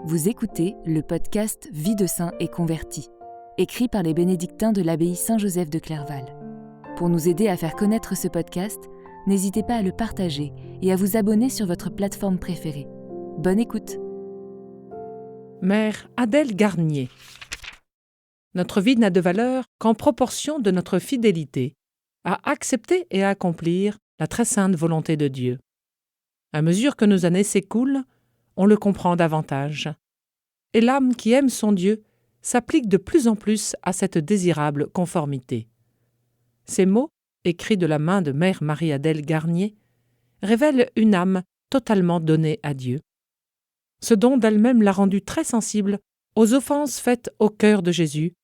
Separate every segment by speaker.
Speaker 1: Vous écoutez le podcast Vie de saint et converti, écrit par les bénédictins de l'abbaye Saint-Joseph de Clerval. Pour nous aider à faire connaître ce podcast, n'hésitez pas à le partager et à vous abonner sur votre plateforme préférée. Bonne écoute.
Speaker 2: Mère Adèle Garnier. Notre vie n'a de valeur qu'en proportion de notre fidélité à accepter et à accomplir la très sainte volonté de Dieu. À mesure que nos années s'écoulent, on le comprend davantage. Et l'âme qui aime son Dieu s'applique de plus en plus à cette désirable conformité. Ces mots, écrits de la main de Mère Marie-Adèle Garnier, révèlent une âme totalement donnée à Dieu. Ce don d'elle-même l'a rendue très sensible aux offenses faites au cœur de Jésus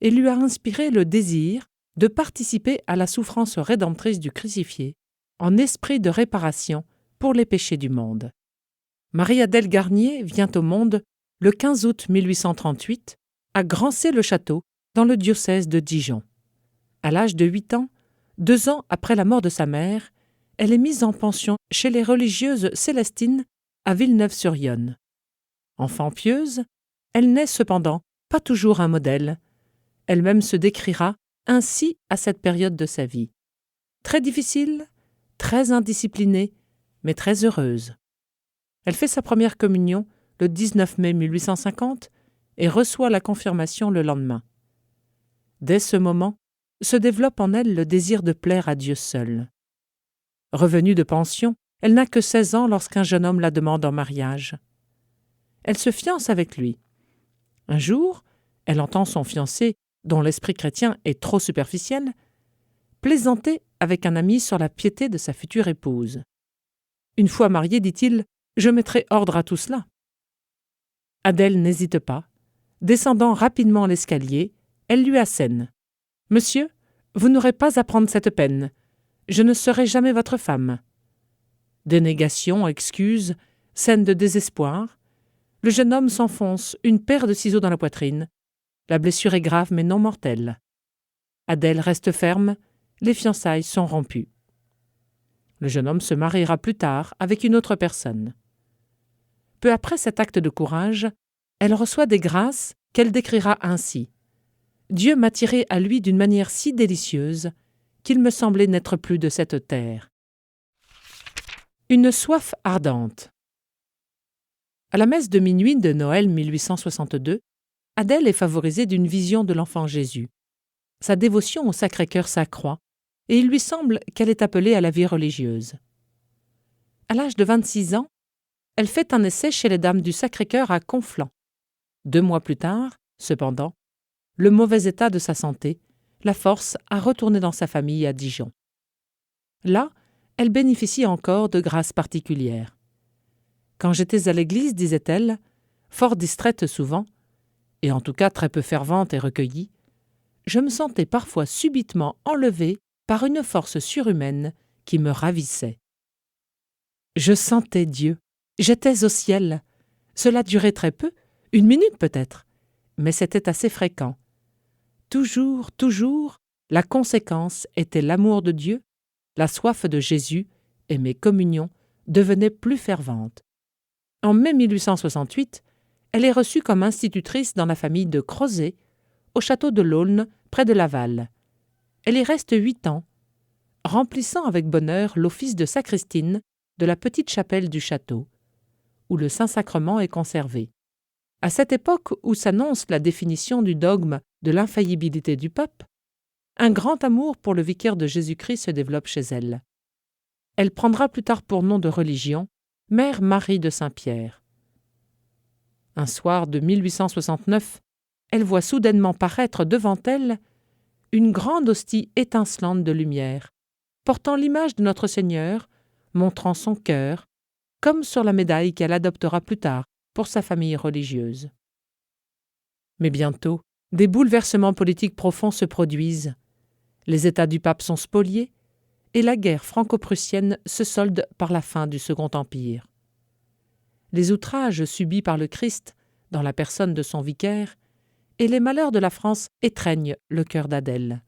Speaker 2: et lui a inspiré le désir de participer à la souffrance rédemptrice du crucifié en esprit de réparation pour les péchés du monde. Marie-Adèle Garnier vient au monde le 15 août 1838 à Grancey-le-Château, dans le diocèse de Dijon. À l'âge de 8 ans, 2 ans après la mort de sa mère, elle est mise en pension chez les religieuses célestines à Villeneuve-sur-Yonne. Enfant pieuse, elle n'est cependant pas toujours un modèle. Elle-même se décrira ainsi à cette période de sa vie. Très difficile, très indisciplinée, mais très heureuse. Elle fait sa première communion le 19 mai 1850 et reçoit la confirmation le lendemain. Dès ce moment, se développe en elle le désir de plaire à Dieu seul. Revenue de pension, elle n'a que 16 ans lorsqu'un jeune homme la demande en mariage. Elle se fiance avec lui. Un jour, elle entend son fiancé, dont l'esprit chrétien est trop superficiel, plaisanter avec un ami sur la piété de sa future épouse. Une fois mariée, dit-il, je mettrai ordre à tout cela. Adèle n'hésite pas. Descendant rapidement l'escalier, elle lui assène. « Monsieur, vous n'aurez pas à prendre cette peine. Je ne serai jamais votre femme. » Dénégation, excuse, scène de désespoir. Le jeune homme s'enfonce une paire de ciseaux dans la poitrine. La blessure est grave mais non mortelle. Adèle reste ferme, les fiançailles sont rompues. Le jeune homme se mariera plus tard avec une autre personne. Peu après cet acte de courage, elle reçoit des grâces qu'elle décrira ainsi. « Dieu m'a tiré à lui d'une manière si délicieuse qu'il me semblait n'être plus de cette terre. » Une soif ardente. À la messe de minuit de Noël 1862, Adèle est favorisée d'une vision de l'enfant Jésus. Sa dévotion au Sacré-Cœur s'accroît et il lui semble qu'elle est appelée à la vie religieuse. À l'âge de 26 ans, elle fait un essai chez les Dames du Sacré-Cœur à Conflans. 2 mois plus tard, cependant, le mauvais état de sa santé la force à retourner dans sa famille à Dijon. Là, elle bénéficie encore de grâces particulières. « Quand j'étais à l'église, disait-elle, fort distraite souvent, et en tout cas très peu fervente et recueillie, je me sentais parfois subitement enlevée par une force surhumaine qui me ravissait. Je sentais Dieu, j'étais au ciel. Cela durait très peu, 1 minute peut-être, mais c'était assez fréquent. Toujours, la conséquence était l'amour de Dieu, la soif de Jésus, et mes communions devenaient plus ferventes. En mai 1868, elle est reçue comme institutrice dans la famille de Crozet, au château de l'Aulne, près de Laval. Elle y reste 8 ans, remplissant avec bonheur l'office de sacristine de la petite chapelle du château, où le Saint-Sacrement est conservé. À cette époque où s'annonce la définition du dogme de l'infaillibilité du pape, un grand amour pour le vicaire de Jésus-Christ se développe chez elle. Elle prendra plus tard pour nom de religion Mère Marie de Saint-Pierre. Un soir de 1869, elle voit soudainement paraître devant elle une grande hostie étincelante de lumière, portant l'image de notre Seigneur, montrant son cœur, comme sur la médaille qu'elle adoptera plus tard pour sa famille religieuse. Mais bientôt, des bouleversements politiques profonds se produisent. Les États du pape sont spoliés et la guerre franco-prussienne se solde par la fin du Second Empire. Les outrages subis par le Christ dans la personne de son vicaire et les malheurs de la France étreignent le cœur d'Adèle.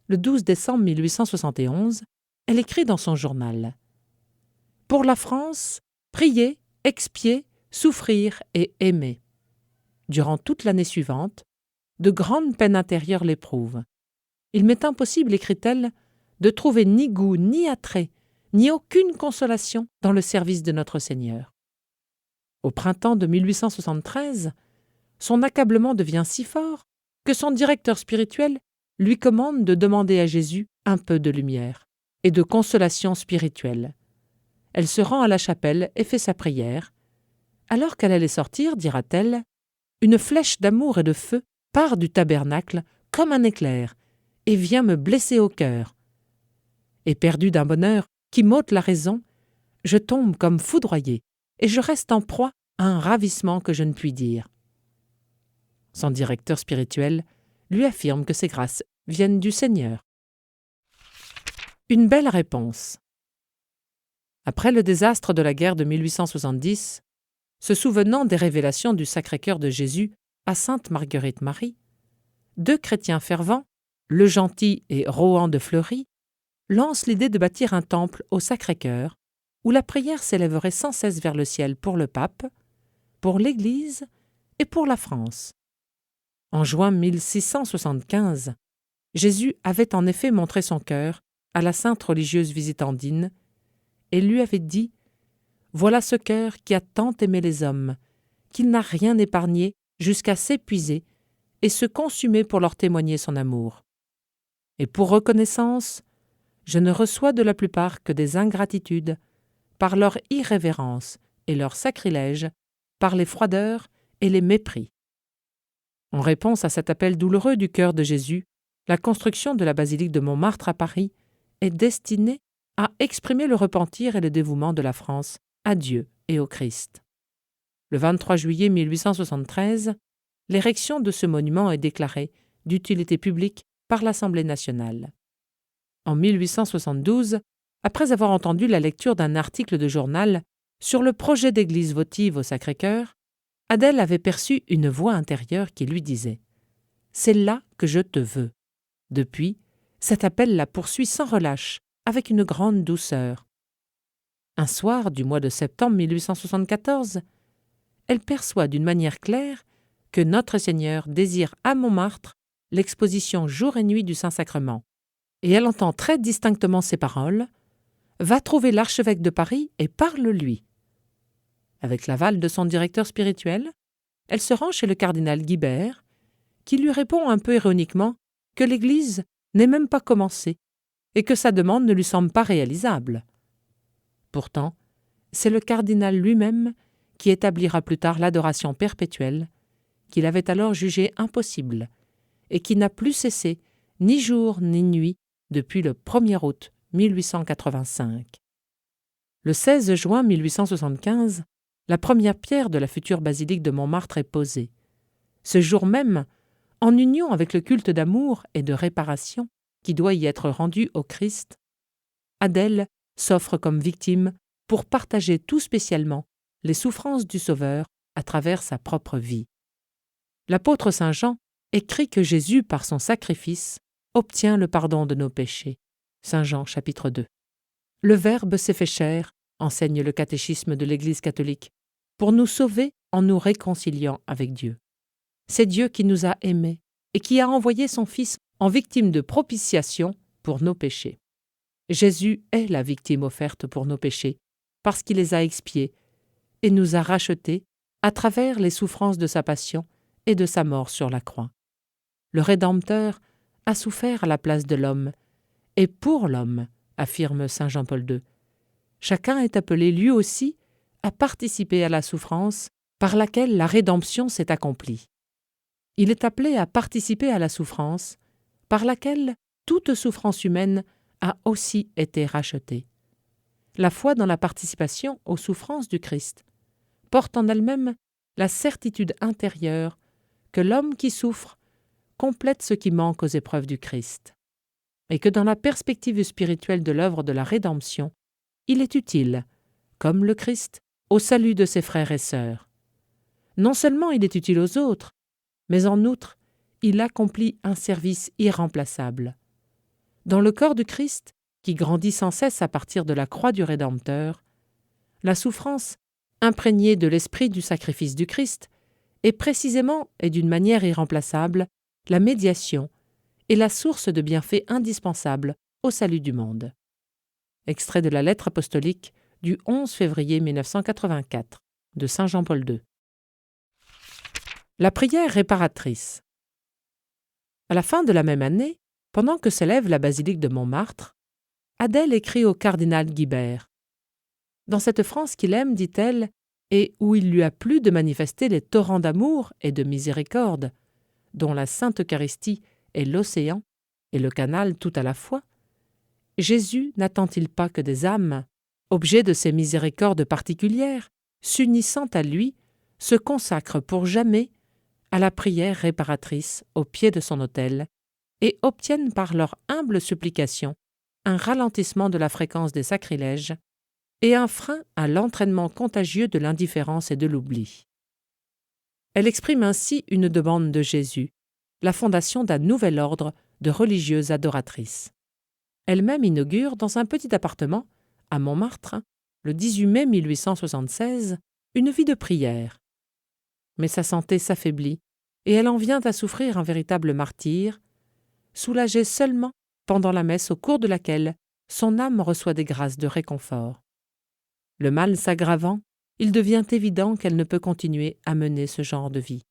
Speaker 2: Le 12 décembre 1871, elle écrit dans son journal « Pour la France, prier, expier, souffrir et aimer. Durant toute l'année suivante, de grandes peines intérieures l'éprouvent. Il m'est impossible, écrit-elle, de trouver ni goût, ni attrait, ni aucune consolation dans le service de notre Seigneur. Au printemps de 1873, son accablement devient si fort que son directeur spirituel lui commande de demander à Jésus un peu de lumière et de consolation spirituelle. Elle se rend à la chapelle et fait sa prière. Alors qu'elle allait sortir, dira-t-elle, une flèche d'amour et de feu part du tabernacle comme un éclair et vient me blesser au cœur. Éperdu d'un bonheur qui m'ôte la raison, je tombe comme foudroyé et je reste en proie à un ravissement que je ne puis dire. Son directeur spirituel lui affirme que ces grâces viennent du Seigneur. Une belle réponse. Après le désastre de la guerre de 1870, se souvenant des révélations du Sacré-Cœur de Jésus à Sainte Marguerite Marie, deux chrétiens fervents, Le Gentil et Rohan de Fleury, lancent l'idée de bâtir un temple au Sacré-Cœur où la prière s'élèverait sans cesse vers le ciel pour le pape, pour l'Église et pour la France. En juin 1675, Jésus avait en effet montré son cœur à la sainte religieuse visitandine et lui avait dit « Voilà ce cœur qui a tant aimé les hommes, qu'il n'a rien épargné jusqu'à s'épuiser et se consumer pour leur témoigner son amour. Et pour reconnaissance, je ne reçois de la plupart que des ingratitudes, par leur irrévérence et leur sacrilège, par les froideurs et les mépris. » En réponse à cet appel douloureux du cœur de Jésus, la construction de la basilique de Montmartre à Paris est destinée à exprimer le repentir et le dévouement de la France à Dieu et au Christ. Le 23 juillet 1873, l'érection de ce monument est déclarée d'utilité publique par l'Assemblée nationale. En 1872, après avoir entendu la lecture d'un article de journal sur le projet d'église votive au Sacré-Cœur, Adèle avait perçu une voix intérieure qui lui disait « C'est là que je te veux ». Depuis, cet appel la poursuit sans relâche, avec une grande douceur. Un soir du mois de septembre 1874, elle perçoit d'une manière claire que Notre Seigneur désire à Montmartre l'exposition jour et nuit du Saint-Sacrement, et elle entend très distinctement ces paroles « Va trouver l'archevêque de Paris et parle-lui ». Avec l'aval de son directeur spirituel, elle se rend chez le cardinal Guibert, qui lui répond un peu ironiquement que l'Église n'est même pas commencée et que sa demande ne lui semble pas réalisable. Pourtant, c'est le cardinal lui-même qui établira plus tard l'adoration perpétuelle, qu'il avait alors jugée impossible, et qui n'a plus cessé, ni jour ni nuit, depuis le 1er août 1885. Le 16 juin 1875, la première pierre de la future basilique de Montmartre est posée. Ce jour même, en union avec le culte d'amour et de réparation qui doit y être rendu au Christ, Adèle s'offre comme victime pour partager tout spécialement les souffrances du Sauveur à travers sa propre vie. L'apôtre Saint Jean écrit que Jésus, par son sacrifice, obtient le pardon de nos péchés. Saint Jean, chapitre 2. Le Verbe s'est fait chair, enseigne le catéchisme de l'Église catholique, pour nous sauver en nous réconciliant avec Dieu. C'est Dieu qui nous a aimés et qui a envoyé son Fils en victime de propitiation pour nos péchés. Jésus est la victime offerte pour nos péchés, parce qu'il les a expiés et nous a rachetés à travers les souffrances de sa passion et de sa mort sur la croix. Le Rédempteur a souffert à la place de l'homme, et pour l'homme, affirme saint Jean-Paul II. Chacun est appelé lui aussi à participer à la souffrance par laquelle la rédemption s'est accomplie. Il est appelé à participer à la souffrance par laquelle toute souffrance humaine a aussi été rachetée. La foi dans la participation aux souffrances du Christ porte en elle-même la certitude intérieure que l'homme qui souffre complète ce qui manque aux épreuves du Christ, et que dans la perspective spirituelle de l'œuvre de la rédemption, il est utile, comme le Christ, au salut de ses frères et sœurs. Non seulement il est utile aux autres, mais en outre, il accomplit un service irremplaçable. Dans le corps du Christ, qui grandit sans cesse à partir de la croix du Rédempteur, la souffrance imprégné de l'esprit du sacrifice du Christ, est précisément et d'une manière irremplaçable la médiation et la source de bienfaits indispensables au salut du monde. Extrait de la lettre apostolique du 11 février 1984 de Saint Jean-Paul II. La prière réparatrice. À la fin de la même année, pendant que s'élève la basilique de Montmartre, Adèle écrit au cardinal Guibert. Dans cette France qu'il aime, dit-elle, et où il lui a plu de manifester les torrents d'amour et de miséricorde, dont la Sainte Eucharistie est l'océan et le canal tout à la fois, Jésus n'attend-il pas que des âmes, objets de ses miséricordes particulières, s'unissant à lui, se consacrent pour jamais à la prière réparatrice au pied de son autel et obtiennent par leur humble supplication un ralentissement de la fréquence des sacrilèges et un frein à l'entraînement contagieux de l'indifférence et de l'oubli. Elle exprime ainsi une demande de Jésus, la fondation d'un nouvel ordre de religieuses adoratrices. Elle-même inaugure dans un petit appartement, à Montmartre, le 18 mai 1876, une vie de prière. Mais sa santé s'affaiblit et elle en vient à souffrir un véritable martyre, soulagée seulement pendant la messe au cours de laquelle son âme reçoit des grâces de réconfort. Le mal s'aggravant, il devient évident qu'elle ne peut continuer à mener ce genre de vie.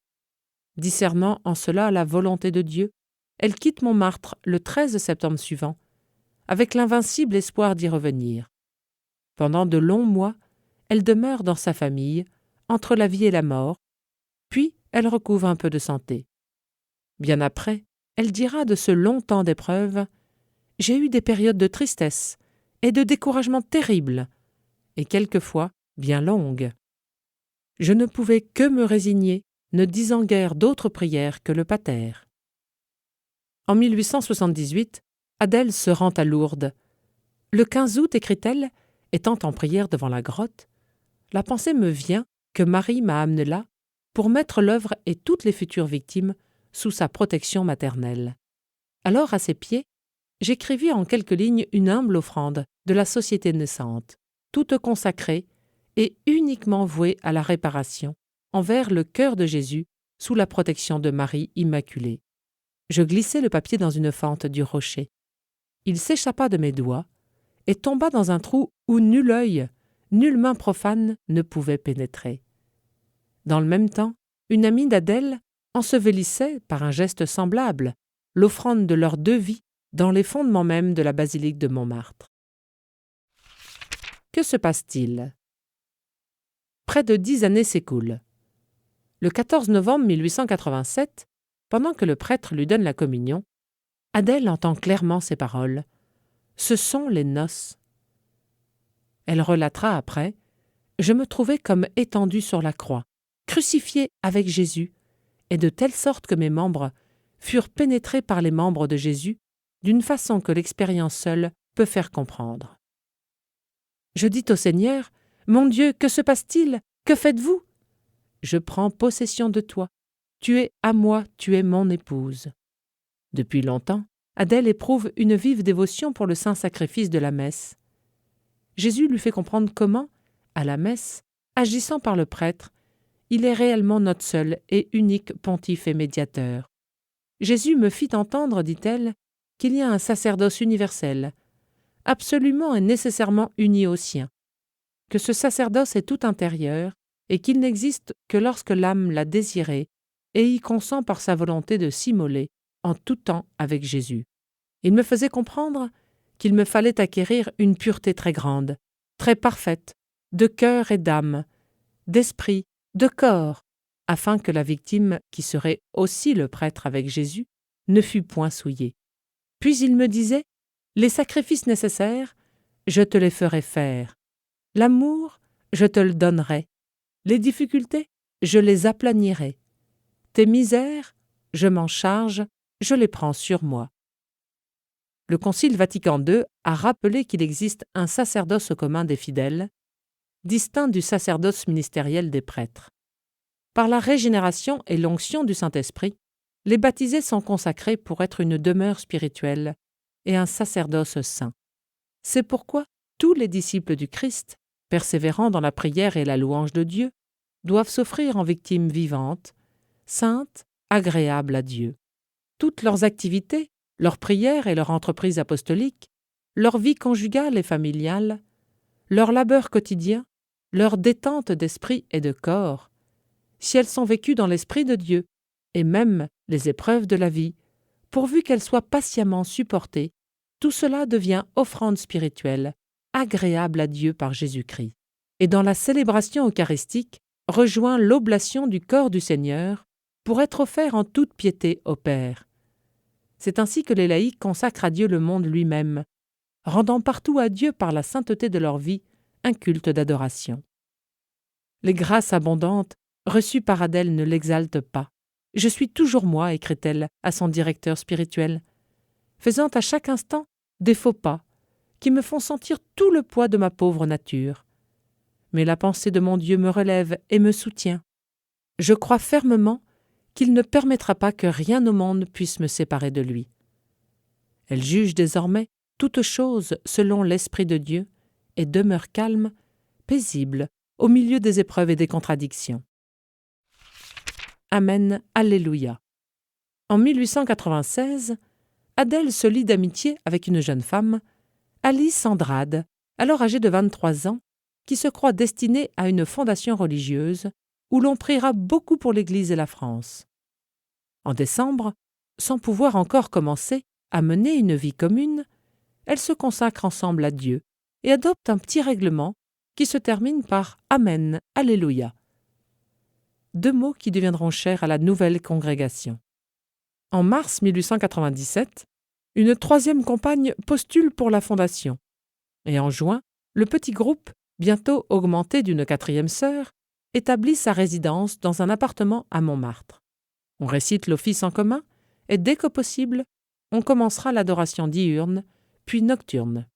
Speaker 2: Discernant en cela la volonté de Dieu, elle quitte Montmartre le 13 septembre suivant, avec l'invincible espoir d'y revenir. Pendant de longs mois, elle demeure dans sa famille, entre la vie et la mort, puis elle recouvre un peu de santé. Bien après, elle dira de ce long temps d'épreuve « J'ai eu des périodes de tristesse et de découragement terribles, et quelquefois bien longues. Je ne pouvais que me résigner, ne disant guère d'autre prière que le pater. » En 1878, Adèle se rend à Lourdes. Le 15 août, écrit-elle, étant en prière devant la grotte, la pensée me vient que Marie m'a amenée là pour mettre l'œuvre et toutes les futures victimes sous sa protection maternelle. Alors, à ses pieds, j'écrivis en quelques lignes une humble offrande de la société naissante, toute consacrée et uniquement vouée à la réparation envers le cœur de Jésus sous la protection de Marie Immaculée. Je glissai le papier dans une fente du rocher. Il s'échappa de mes doigts et tomba dans un trou où nul œil, nulle main profane ne pouvait pénétrer. Dans le même temps, une amie d'Adèle ensevelissait, par un geste semblable, l'offrande de leurs 2 vies dans les fondements mêmes de la basilique de Montmartre. Que se passe-t-il? Près de 10 années s'écoulent. Le 14 novembre 1887, pendant que le prêtre lui donne la communion, Adèle entend clairement ces paroles. « Ce sont les noces. » Elle relatera après. « Je me trouvais comme étendue sur la croix, crucifiée avec Jésus, et de telle sorte que mes membres furent pénétrés par les membres de Jésus d'une façon que l'expérience seule peut faire comprendre. Je dis au Seigneur, « Mon Dieu, que se passe-t-il? Que faites-vous? » Je prends possession de toi. Tu es à moi, tu es mon épouse. Depuis longtemps, Adèle éprouve une vive dévotion pour le saint sacrifice de la messe. Jésus lui fait comprendre comment, à la messe, agissant par le prêtre, il est réellement notre seul et unique pontife et médiateur. Jésus me fit entendre, dit-elle, qu'il y a un sacerdoce universel, absolument et nécessairement uni au sien, que ce sacerdoce est tout intérieur et qu'il n'existe que lorsque l'âme l'a désiré et y consent par sa volonté de s'immoler en tout temps avec Jésus. Il me faisait comprendre qu'il me fallait acquérir une pureté très grande, très parfaite, de cœur et d'âme, d'esprit, de corps, afin que la victime, qui serait aussi le prêtre avec Jésus, ne fût point souillée. Puis il me disait, « Les sacrifices nécessaires, je te les ferai faire. L'amour, je te le donnerai. Les difficultés, je les aplanirai. Tes misères, je m'en charge, je les prends sur moi. » Le Concile Vatican II a rappelé qu'il existe un sacerdoce commun des fidèles, distinct du sacerdoce ministériel des prêtres. Par la régénération et l'onction du Saint-Esprit, les baptisés sont consacrés pour être une demeure spirituelle et un sacerdoce saint. C'est pourquoi tous les disciples du Christ persévérant dans la prière et la louange de Dieu, doivent s'offrir en victimes vivantes, saintes, agréables à Dieu. Toutes leurs activités, leurs prières et leur entreprise apostolique, leur vie conjugale et familiale, leur labeur quotidien, leur détente d'esprit et de corps, si elles sont vécues dans l'Esprit de Dieu, et même les épreuves de la vie, pourvu qu'elles soient patiemment supportées, tout cela devient offrande spirituelle, agréable à Dieu par Jésus-Christ. Et dans la célébration eucharistique, rejoint l'oblation du corps du Seigneur pour être offert en toute piété au Père. C'est ainsi que les laïcs consacrent à Dieu le monde lui-même, rendant partout à Dieu par la sainteté de leur vie un culte d'adoration. Les grâces abondantes reçues par Adèle ne l'exaltent pas. « Je suis toujours moi », écrit-elle à son directeur spirituel, faisant à chaque instant des faux pas qui me font sentir tout le poids de ma pauvre nature. Mais la pensée de mon Dieu me relève et me soutient. Je crois fermement qu'il ne permettra pas que rien au monde puisse me séparer de lui. Elle juge désormais toutes choses selon l'Esprit de Dieu et demeure calme, paisible, au milieu des épreuves et des contradictions. Amen, Alléluia. En 1896, Adèle se lie d'amitié avec une jeune femme, Alice Andrade, alors âgée de 23 ans, qui se croit destinée à une fondation religieuse où l'on priera beaucoup pour l'Église et la France. En décembre, sans pouvoir encore commencer à mener une vie commune, elles se consacrent ensemble à Dieu et adoptent un petit règlement qui se termine par « Amen, Alléluia », 2 mots qui deviendront chers à la nouvelle congrégation. En mars 1897, une 3e compagne postule pour la fondation, et en juin, le petit groupe, bientôt augmenté d'une 4e sœur, établit sa résidence dans un appartement à Montmartre. On récite l'office en commun, et dès que possible, on commencera l'adoration diurne, puis nocturne.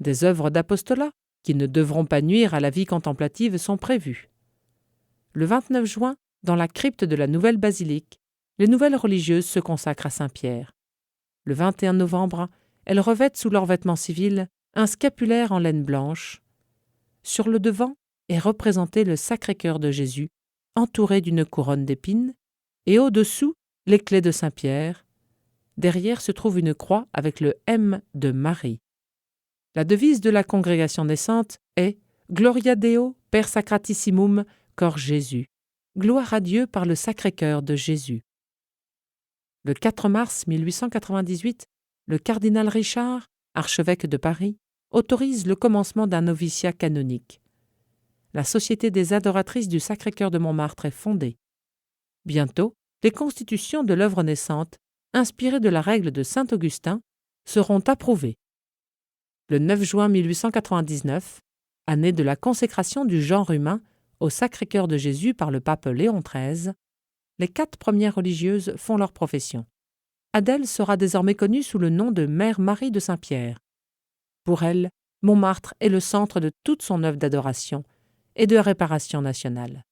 Speaker 2: Des œuvres d'apostolat, qui ne devront pas nuire à la vie contemplative, sont prévues. Le 29 juin, dans la crypte de la nouvelle basilique, les nouvelles religieuses se consacrent à Saint-Pierre. Le 21 novembre, elles revêtent sous leurs vêtements civils un scapulaire en laine blanche. Sur le devant est représenté le Sacré-Cœur de Jésus, entouré d'une couronne d'épines, et au-dessous, les clés de Saint-Pierre. Derrière se trouve une croix avec le M de Marie. La devise de la congrégation naissante est « Gloria Deo per Sacratissimum Cor Jésus ». Gloire à Dieu par le Sacré-Cœur de Jésus. Le 4 mars 1898, le cardinal Richard, archevêque de Paris, autorise le commencement d'un noviciat canonique. La Société des adoratrices du Sacré-Cœur de Montmartre est fondée. Bientôt, les constitutions de l'œuvre naissante, inspirées de la règle de saint Augustin, seront approuvées. Le 9 juin 1899, année de la consécration du genre humain au Sacré-Cœur de Jésus par le pape Léon XIII, les 4 premières religieuses font leur profession. Adèle sera désormais connue sous le nom de Mère Marie de Saint-Pierre. Pour elle, Montmartre est le centre de toute son œuvre d'adoration et de réparation nationale.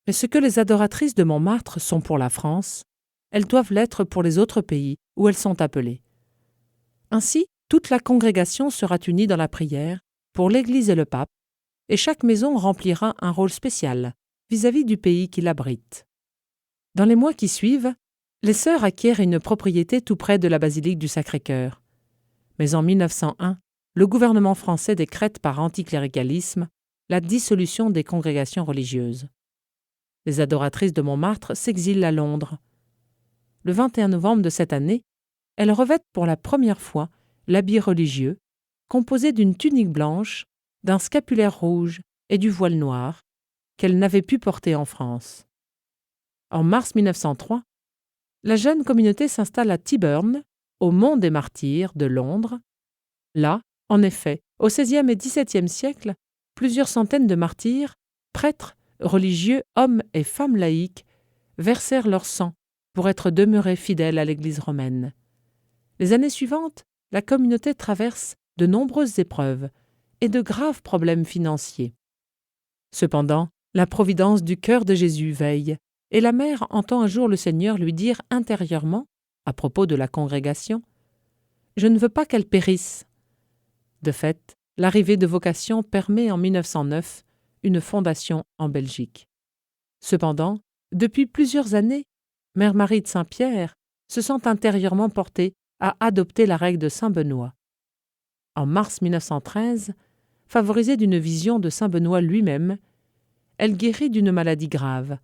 Speaker 2: Mais ce que les adoratrices de Montmartre sont pour la France, elles doivent l'être pour les autres pays où elles sont appelées. Ainsi, toute la congrégation sera unie dans la prière pour l'Église et le pape, et chaque maison remplira un rôle spécial vis-à-vis du pays qui l'abrite. Dans les mois qui suivent, les sœurs acquièrent une propriété tout près de la basilique du Sacré-Cœur. Mais en 1901, le gouvernement français décrète par anticléricalisme la dissolution des congrégations religieuses. Les adoratrices de Montmartre s'exilent à Londres. Le 21 novembre de cette année, elles revêtent pour la première fois l'habit religieux, composé d'une tunique blanche, d'un scapulaire rouge et du voile noir, qu'elles n'avaient pu porter en France. En mars 1903, la jeune communauté s'installe à Tyburn, au Mont des Martyrs de Londres. Là, en effet, au XVIe et XVIIe siècle, plusieurs centaines de martyrs, prêtres, religieux, hommes et femmes laïques, versèrent leur sang pour être demeurés fidèles à l'Église romaine. Les années suivantes, la communauté traverse de nombreuses épreuves et de graves problèmes financiers. Cependant, la providence du cœur de Jésus veille, et la mère entend un jour le Seigneur lui dire intérieurement, à propos de la congrégation, « Je ne veux pas qu'elle périsse ». De fait, l'arrivée de vocations permet en 1909 une fondation en Belgique. Cependant, depuis plusieurs années, Mère Marie de Saint-Pierre se sent intérieurement portée à adopter la règle de Saint Benoît. En mars 1913, favorisée d'une vision de Saint Benoît lui-même, elle guérit d'une maladie grave,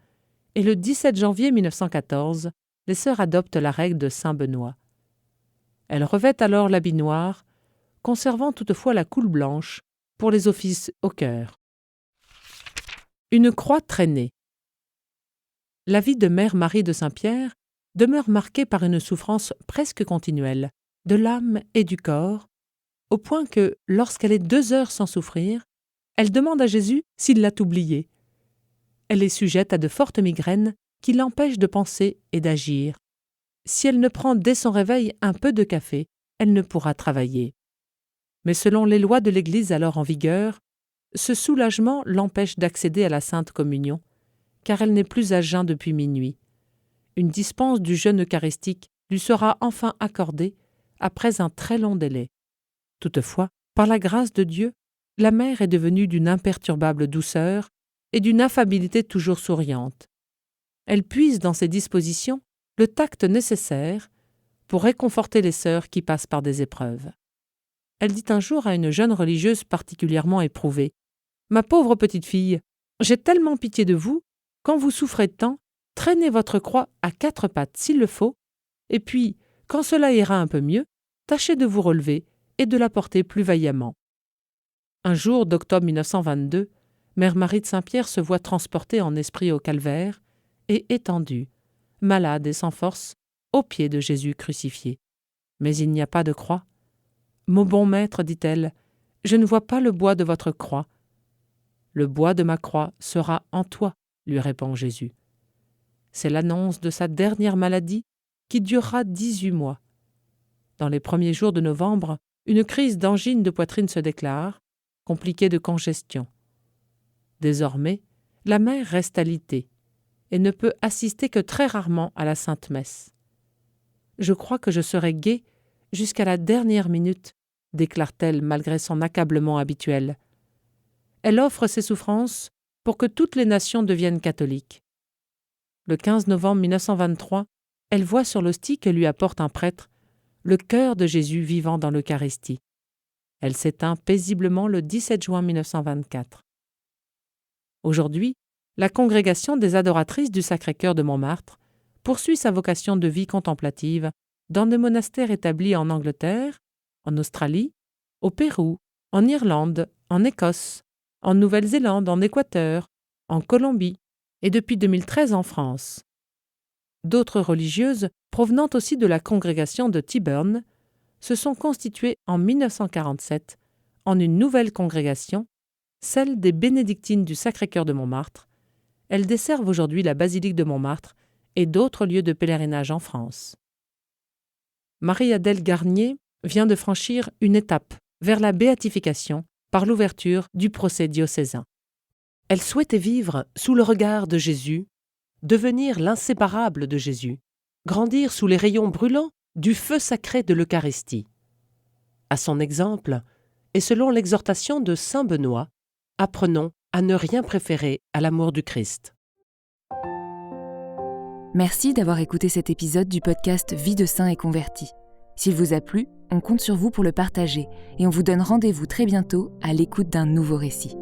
Speaker 2: et le 17 janvier 1914, les sœurs adoptent la règle de Saint Benoît. Elles revêtent alors l'habit noir, conservant toutefois la coule blanche pour les offices au cœur. Une croix traînée. La vie de Mère Marie de Saint-Pierre demeure marquée par une souffrance presque continuelle, de l'âme et du corps, au point que, lorsqu'elle est 2 heures sans souffrir, elle demande à Jésus s'il l'a oubliée. Elle est sujette à de fortes migraines qui l'empêchent de penser et d'agir. Si elle ne prend dès son réveil un peu de café, elle ne pourra travailler. Mais selon les lois de l'Église alors en vigueur, ce soulagement l'empêche d'accéder à la Sainte Communion, car elle n'est plus à jeun depuis minuit. Une dispense du jeûne eucharistique lui sera enfin accordée après un très long délai. Toutefois, par la grâce de Dieu, la mère est devenue d'une imperturbable douceur et d'une affabilité toujours souriante. Elle puise dans ses dispositions le tact nécessaire pour réconforter les sœurs qui passent par des épreuves. Elle dit un jour à une jeune religieuse particulièrement éprouvée : « Ma pauvre petite fille, j'ai tellement pitié de vous, quand vous souffrez tant, traînez votre croix à 4 pattes s'il le faut, et puis, quand cela ira un peu mieux, tâchez de vous relever et de la porter plus vaillamment. » Un jour d'octobre 1922, Mère Marie de Saint-Pierre se voit transportée en esprit au calvaire et étendue, malade et sans force, aux pieds de Jésus crucifié. Mais il n'y a pas de croix. « Mon bon maître, dit-elle, je ne vois pas le bois de votre croix. »« Le bois de ma croix sera en toi, » lui répond Jésus. C'est l'annonce de sa dernière maladie qui durera 18 mois. Dans les premiers jours de novembre, une crise d'angine de poitrine se déclare, compliquée de congestion. Désormais, la mère reste alitée et ne peut assister que très rarement à la Sainte Messe. « Je crois que je serai gaie jusqu'à la dernière minute, » déclare-t-elle malgré son accablement habituel. Elle offre ses souffrances pour que toutes les nations deviennent catholiques. Le 15 novembre 1923, elle voit sur l'hostie que lui apporte un prêtre le cœur de Jésus vivant dans l'Eucharistie. Elle s'éteint paisiblement le 17 juin 1924. Aujourd'hui, la congrégation des adoratrices du Sacré-Cœur de Montmartre poursuit sa vocation de vie contemplative dans des monastères établis en Angleterre, en Australie, au Pérou, en Irlande, en Écosse, en Nouvelle-Zélande, en Équateur, en Colombie et depuis 2013 en France. D'autres religieuses, provenant aussi de la congrégation de Tyburn, se sont constituées en 1947 en une nouvelle congrégation, celle des Bénédictines du Sacré-Cœur de Montmartre. Elles desservent aujourd'hui la basilique de Montmartre et d'autres lieux de pèlerinage en France. Marie-Adèle Garnier vient de franchir une étape vers la béatification par l'ouverture du procès diocésain. Elle souhaitait vivre sous le regard de Jésus, devenir l'inséparable de Jésus, grandir sous les rayons brûlants du feu sacré de l'Eucharistie. À son exemple, et selon l'exhortation de saint Benoît, apprenons à ne rien préférer à l'amour du Christ.
Speaker 1: Merci d'avoir écouté cet épisode du podcast Vie de saints et convertis. S'il vous a plu, on compte sur vous pour le partager et on vous donne rendez-vous très bientôt à l'écoute d'un nouveau récit.